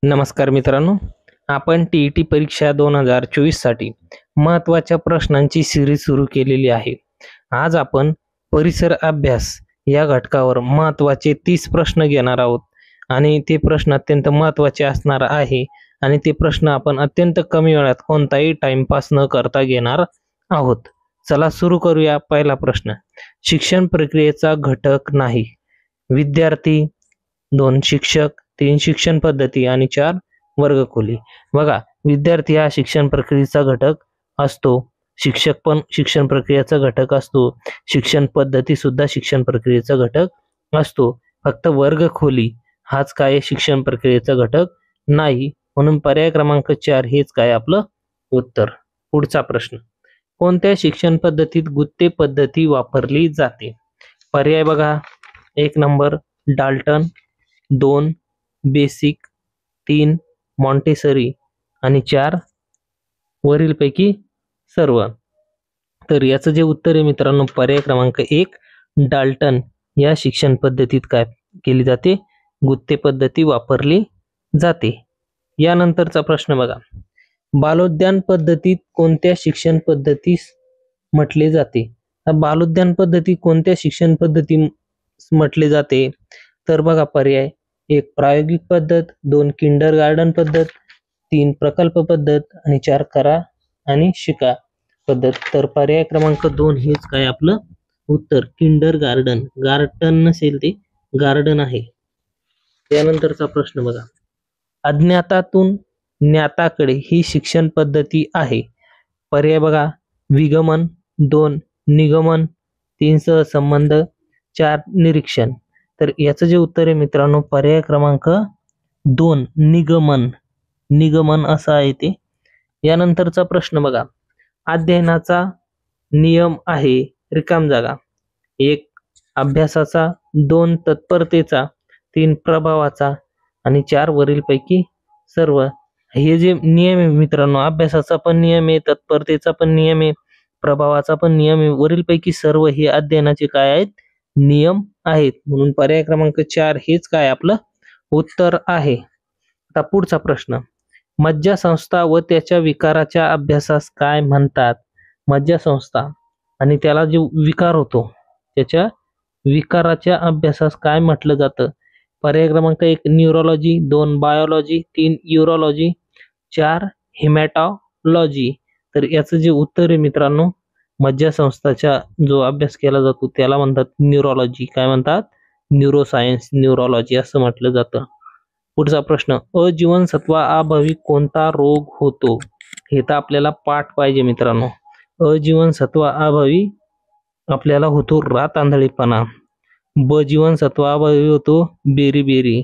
नमस्कार मित्रांनो, आपण टी परीक्षा 2024 साठी महत्त्वाच्या प्रश्नांची सिरीज सुरू केलेली आहे. आज आपण परिसर अभ्यास या घटकावर महत्त्वाचे 30 प्रश्न घेणार आहोत आणि ते प्रश्न अत्यंत महत्त्वाचे असणार आहे आणि ते प्रश्न आपण अत्यंत कमी वेळात कोणताही टाइमपास न करता घेणार आहोत. चला सुरू करूया. पहिला प्रश्न, शिक्षण प्रक्रियेचा घटक नाही. विद्यार्थी, 2 शिक्षक, 3 शिक्षण पद्धती आणि 4 वर्गखोली. बघा, विद्यार्थी हा शिक्षण प्रक्रियेचा घटक असतो, शिक्षक पण शिक्षण प्रक्रियेचा घटक असतो, शिक्षण पद्धती सुद्धा शिक्षण प्रक्रियेचा घटक असतो. फक्त वर्गखोली हाच काय शिक्षण प्रक्रियेचा घटक नाही. म्हणून पर्याय क्रमांक 4 हेच काय आपलं उत्तर. पुढचा प्रश्न, कोणत्या शिक्षण पद्धतीत गुत्ते पद्धती वापरली जाते? पर्याय बघा, 1 नंबर डाल्टन, 2 बेसिक, 3 मॉन्टेसरी आणि 4 वरीलपैकी सर्व. तर याचं जे उत्तर आहे मित्रांनो, पर्याय क्रमांक 1 डाल्टन या शिक्षण पद्धतीत काय केली जाते? गुत्ते पद्धती वापरली जाते. यानंतरचा प्रश्न बघा, बालोद्यान पद्धतीत कोणत्या शिक्षण पद्धतीस म्हटले जाते? बालोद्यान पद्धती कोणत्या शिक्षण पद्धती म्हटले जाते? तर बघा, पर्याय 1 प्रायोगिक पद्धत, 2 किंडरगार्टन पद्धत, 3 प्रकल्प पद्धत आणि 4 करा आणि शिका पद्धत. तर पर्याय क्रमांक 2 हेच काय आपलं उत्तर. किंडरगार्टन, गार्टन नसेल ते गार्डन आहे. त्यानंतरचा प्रश्न बघा, अज्ञातातून ज्ञाताकडे ही शिक्षण पद्धती आहे. पर्याय बघा, विगमन, 2 निगमन, 3 सहसंबंध, 4 निरीक्षण. तर याचं जे उत्तर आहे मित्रांनो, पर्याय क्रमांक 2 निगमन. निगमन असं आहे ते. यानंतरचा प्रश्न बघा, अध्ययनाचा नियम आहे रिकाम जागा. 1 अभ्यासाचा, 2 तत्परतेचा, 3 प्रभावाचा आणि 4 वरीलपैकी सर्व. हे जे नियम आहे मित्रांनो, अभ्यासाचा पण नियम आहे, तत्परतेचा पण नियम आहे, प्रभावाचा पण नियम आहे, वरीलपैकी सर्व हे अध्ययनाचे काय आहेत? नियम आहेत. म्हणून पर्याय क्रमांक 4 हेच काय आपलं उत्तर आहे. आता पुढचा प्रश्न, मज्जासंस्था व त्याच्या विकाराच्या अभ्यासास काय म्हणतात? मज्जासंस्था आणि त्याला जो विकार होतो त्याच्या विकाराच्या अभ्यासास काय म्हटलं जातं? पर्याय क्रमांक 1 न्यूरोलॉजी, 2 बायोलॉजी, 3 यूरोलॉजी, 4 हिमॅटॉलॉजी. तर याचं जे उत्तर आहे मित्रांनो, मज्जासंस्थाचा जो अभ्यास केला जातो त्याला म्हणतात न्यूरोलॉजी. काय म्हणतात? न्यूरोसायन्स, न्यूरोलॉजी असं म्हटलं जातं. पुढचा प्रश्न, अजीवनसत्वाअभावी कोणता रोग होतो? हे तर आपल्याला पाठ पाहिजे मित्रांनो. अजीवनसत्वाअभावी आपल्याला होतो रात आंधळेपणा, ब जीवनसत्वाअभावी होतो बेरी,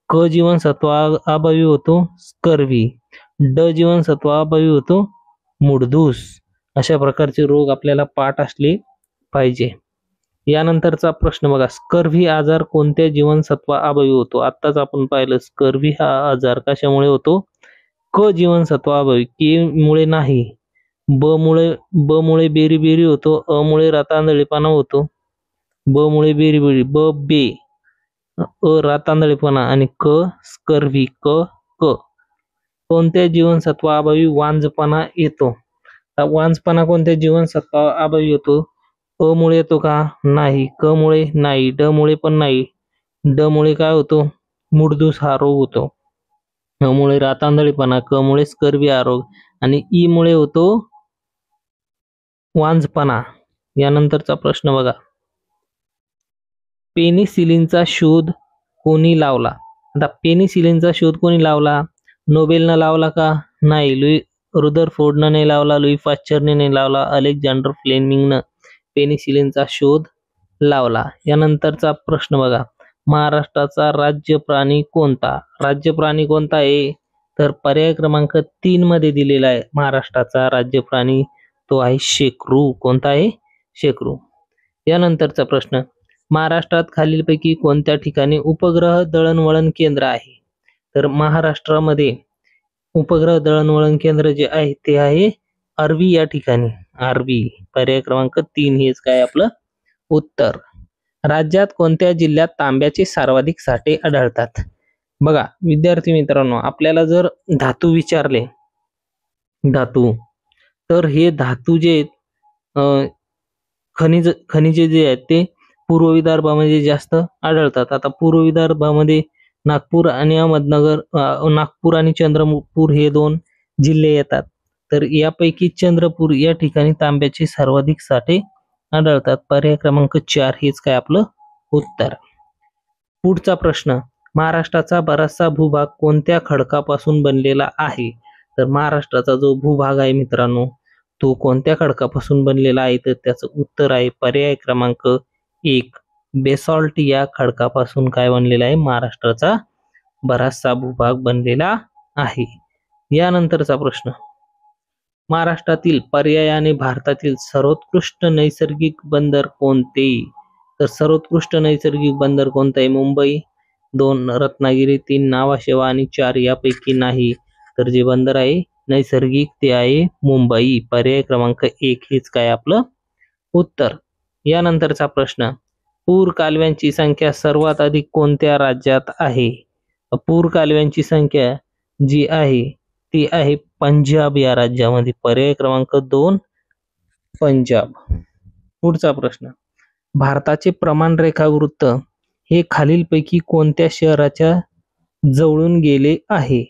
क जीवनसत्वाअभावी होतो स्कर्वी, ड जीवनसत्वाअभावी होतो मुडदूस. अशा प्रकारचे रोग आपल्याला पाठ असले पाहिजे. यानंतरचा प्रश्न बघा, स्कर्वी आजार कोणत्या जीवनसत्वाअभावी होतो? आत्ताच आपण पाहिलं, स्कर्वी हा आजार कशामुळे होतो? क जीवनसत्वाअभावी. के मुळे नाही, ब मुळे बेरी होतो, अ मुळे रातांधळेपणा होतो, ब मुळे बेरी, ब बे, अ रातांधळेपणा आणि क स्कर्वी. क कोणत्या जीवनसत्वाअभावी वांझपणा येतो? वांझपणा कोणत्या जीवनसत्वाअभावी होतो? अ मुळे येतो का? नाही. क मुळे नाही, ड मुळे पण नाही, ड मुळे काय होतो? मुडदूस हा रोग होतो, अ मुळे रातांधळेपणा, क मुळे स्कर्वी हा रोग आणि ई मुळे होतो वांझपणा. यानंतरचा प्रश्न बघा, पेनिसिलिनचा शोध कोणी लावला? आता पेनिसिलिनचा शोध कोणी लावला? नोबेलनं लावला का? नाही. लुई रुदरफोर्डनं नाही लावला, लुई पाश्चरने नाही लावला, अलेक्झांडर फ्लेमिंगनं पेनिसिलिनचा शोध लावला. यानंतरचा प्रश्न बघा, महाराष्ट्राचा राज्य प्राणी कोणता? राज्य प्राणी कोणता आहे? तर पर्याय क्रमांक 3 मध्ये दिलेला आहे महाराष्ट्राचा राज्य प्राणी, तो आहे शेकरू. कोणता आहे? शेकरू. यानंतरचा प्रश्न, महाराष्ट्रात खालीलपैकी कोणत्या ठिकाणी उपग्रह दळणवळण केंद्र आहे? तर महाराष्ट्रामध्ये उपग्रह दळणवळण केंद्र जे आहे ते आहे आर्वी या ठिकाणी. आर्वी. पर्याय क्रमांक 3 हेच काय आपलं उत्तर. राज्यात कोणत्या जिल्ह्यात तांब्याचे सर्वाधिक साठे आढळतात? बघा विद्यार्थी मित्रांनो, आपल्याला जर धातू विचारले, धातू, तर हे धातू जे आहेत, खनिजे जे आहेत ते पूर्व विदर्भामध्ये जास्त आढळतात. आता पूर्व विदर्भामध्ये नागपूर आणि अहमदनगर, नागपूर आणि चंद्रपूर हे 2 जिल्हे येतात. तर यापैकी चंद्रपूर या ठिकाणी तांब्याचे सर्वाधिक साठे आढळतात. पर्याय क्रमांक 4 हेच काय आपलं उत्तर. पुढचा प्रश्न, महाराष्ट्राचा बराचसा भूभाग कोणत्या खडकापासून बनलेला आहे? तर महाराष्ट्राचा जो भूभाग आहे मित्रांनो, तो कोणत्या खडकापासून बनलेला आहे? तर त्याचं उत्तर आहे पर्याय क्रमांक 1, बेसॉल्ट या खडकापासून काय बनलेला आहे? महाराष्ट्राचा बराचसा भूभाग बनलेला आहे. यानंतरचा प्रश्न, महाराष्ट्रातील पर्यायाने भारतातील सर्वोत्कृष्ट नैसर्गिक बंदर कोणते? तर सर्वोत्कृष्ट नैसर्गिक बंदर कोणतं आहे? मुंबई, 2 रत्नागिरी, 3 नावाशेवा आणि 4 यापैकी नाही. तर जे बंदर आहे नैसर्गिक ते आहे मुंबई. पर्याय क्रमांक 1 हेच काय आपलं उत्तर. यानंतरचा प्रश्न, पूर कालव्यांची संख्या सर्वात अधिक कोणत्या राज्यात आहे? पूर कालव्यांची संख्या जी आहे ती आहे पंजाब या राज्यामध्ये. पर्याय क्रमांक 2 पंजाब. पुढचा प्रश्न, भारताचे प्रमाण रेखावृत्त हे खालीलपैकी कोणत्या शहराच्या जवळून गेले आहे?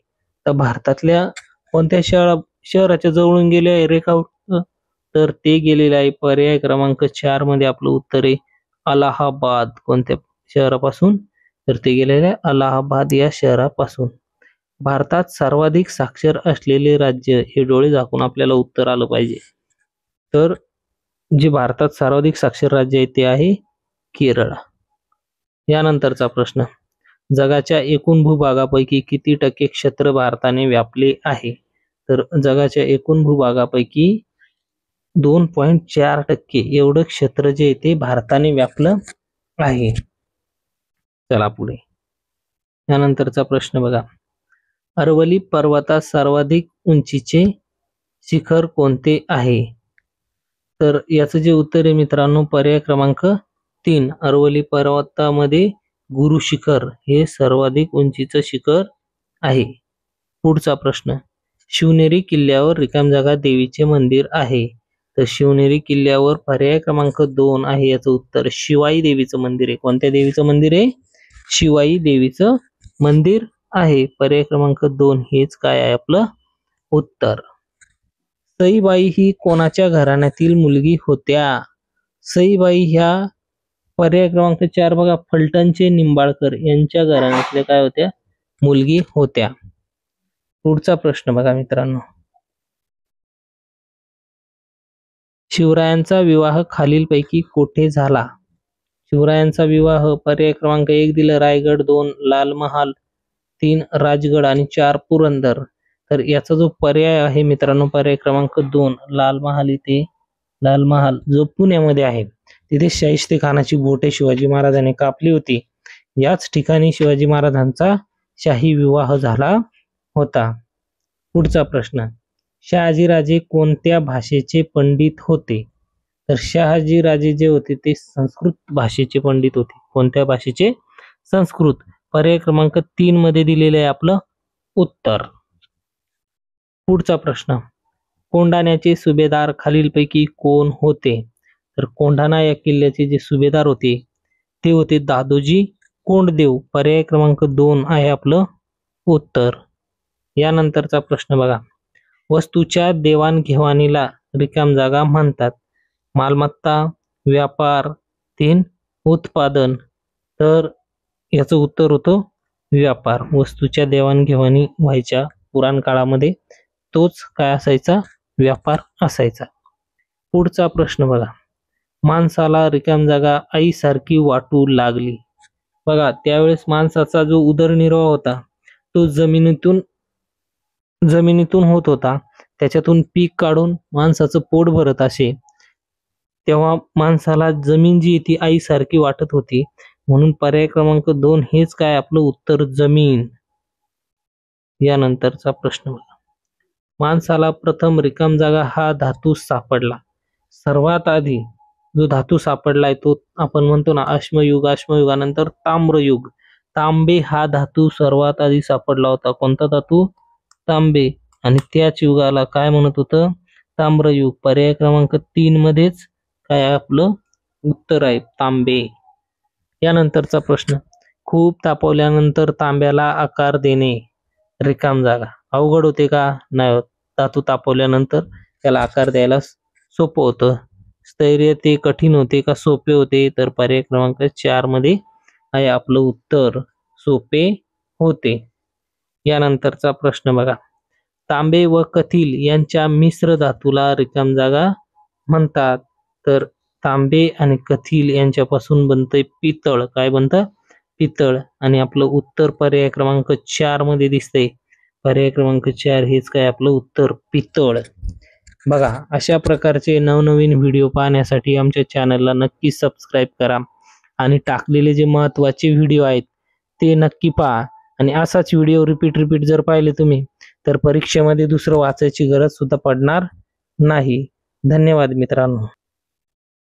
तर भारतातल्या कोणत्या शहराच्या जवळून गेले आहे रेखावृत्त? तर ते गेलेले आहे पर्याय क्रमांक 4 मध्ये आपलं उत्तर आहे अलाहाबाद. कोणत्या शहरापासून? तर ते गेलेले आहे अलाहाबाद या शहरापासून. भारतात सर्वाधिक साक्षर असलेले राज्य, हे डोळे झाकून आपल्याला उत्तर आलं पाहिजे. तर जे भारतात सर्वाधिक साक्षर राज्य आहे ते आहे केरळ. यानंतरचा प्रश्न, जगाच्या एकूण भूभागापैकी किती टक्के क्षेत्र भारताने व्यापले आहे? तर जगाच्या एकूण भूभागापैकी 2.4% एवढं क्षेत्र जे आहे ते भारताने व्यापलं आहे. चला पुढे. यानंतरचा प्रश्न बघा, अरवली पर्वतात सर्वाधिक उंचीचे शिखर कोणते आहे? तर याचं जे उत्तर आहे मित्रांनो पर्याय क्रमांक 3, अरवली पर्वतामध्ये गुरु शिखर हे सर्वाधिक उंचीचं शिखर आहे. पुढचा प्रश्न, शिवनेरी किल्ल्यावर रिकाम जागा देवीचे मंदिर आहे. तर शिवनेरी किल्ल्यावर पर्याय क्रमांक 2 आहे याचं उत्तर शिवाई देवीचं मंदिर आहे. कोणत्या देवीचं मंदिर आहे? शिवाई देवीचं मंदिर आहे. पर्याय क्रमांक 2 हेच काय आहे आपलं उत्तर. सईबाई ही कोणाच्या घराण्यातील मुलगी होत्या? सईबाई ह्या पर्याय क्रमांक 4 बघा, फलटणचे निंबाळकर यांच्या घराण्यातल्या काय होत्या? मुलगी होत्या. पुढचा प्रश्न बघा मित्रांनो, शिवरायांचा विवाह खालीलपैकी कोठे झाला? शिवरायांचा विवाह पर्याय क्रमांक 1 दिलं रायगड, 2 लाल महाल, 3 राजगड आणि 4 पुरंदर. तर याचा जो पर्याय आहे मित्रांनो पर्याय क्रमांक 2 लाल महाल इथे, लाल महाल जो पुण्यामध्ये आहे, तिथे शाहिस्ते खानाची बोटे शिवाजी महाराजांनी कापली होती. याच ठिकाणी शिवाजी महाराजांचा शाही विवाह झाला होता. पुढचा प्रश्न, शहाजीराजे कोणत्या भाषेचे पंडित होते? तर शहाजीराजे जे होते ते संस्कृत भाषेचे पंडित होते. कोणत्या भाषेचे? संस्कृत. पर्याय क्रमांक 3 मध्ये दिलेले आहे आपलं उत्तर. पुढचा प्रश्न, कोंढाण्याचे सुभेदार खालीलपैकी कोण होते? तर कोंढाणा या किल्ल्याचे जे सुभेदार होते ते होते दादोजी कोंडदेव. पर्याय क्रमांक 2 आहे आपलं उत्तर. यानंतरचा प्रश्न बघा, वस्तूच्या देवाणघेवाणीला रिकाम जागा म्हणतात. मालमत्ता, व्यापार, 3 उत्पादन. तर याचं उत्तर होतं व्यापार. वस्तूच्या देवाणघेवाणी व्हायच्या पुराण काळामध्ये, तोच काय असायचा? व्यापार असायचा. पुढचा प्रश्न बघा, माणसाला रिकाम जागा आईसारखी वाटू लागली. बघा त्यावेळेस माणसाचा जो उदरनिर्वाह होता तो जमिनीतून होत होता. त्याच्यातून पीक काढून माणसाचं पोट भरत असे. तेव्हा माणसाला जमीन जी ती आईसारखी वाटत होती. म्हणून पर्याय क्रमांक 2 हेच काय आपलं उत्तर जमीन. यानंतरचा प्रश्न बघा, माणसाला प्रथम रिकाम जागा हा धातू सापडला. सर्वात आधी जो धातू सापडलाय तो आपण म्हणतो ना अश्मयुग, अश्मयुगानंतर ताम्रयुग. तांबे हा धातू सर्वात आधी सापडला होता. कोणता धातू? तांबे. आणि त्याच युगाला काय म्हणत होतं? ताम्रयुग. पर्याय क्रमांक 3 मध्येच काय आपलं उत्तर आहे? तांबे. यानंतरचा प्रश्न, खूप तापवल्यानंतर तांब्याला आकार देणे. रिकाम जागा. अवघड होते का? नाही होत. धातू तापवल्यानंतर त्याला आकार द्यायला सोपं होतं. स्थैर्य ते कठीण होते का सोपे होते? तर पर्याय क्रमांक 4 मध्ये आहे आपलं उत्तर, सोपे होते. यानंतरचा प्रश्न बघा, तांबे व कथील यांच्या मिश्र धातूला रिकाम जागा म्हणतात. तर तांबे आणि कथील यांच्यापासून बनतंय पितळ. काय बनतं? पितळ. आणि आपलं उत्तर पर्याय क्रमांक 4 मध्ये दिसतंय. पर्याय क्रमांक 4 हेच काय आपलं उत्तर, पितळ. बघा, अशा प्रकारचे नवनवीन व्हिडिओ पाहण्यासाठी आमच्या चॅनलला नक्की सबस्क्राईब करा आणि टाकलेले जे महत्त्वाचे व्हिडिओ आहेत ते नक्की पहा. आणि असाच व्हिडिओ रिपीट जर पाहिले तुम्ही तर परीक्षेमध्ये दुसरं वाचायची गरज सुद्धा पडणार नाही. धन्यवाद मित्रांनो.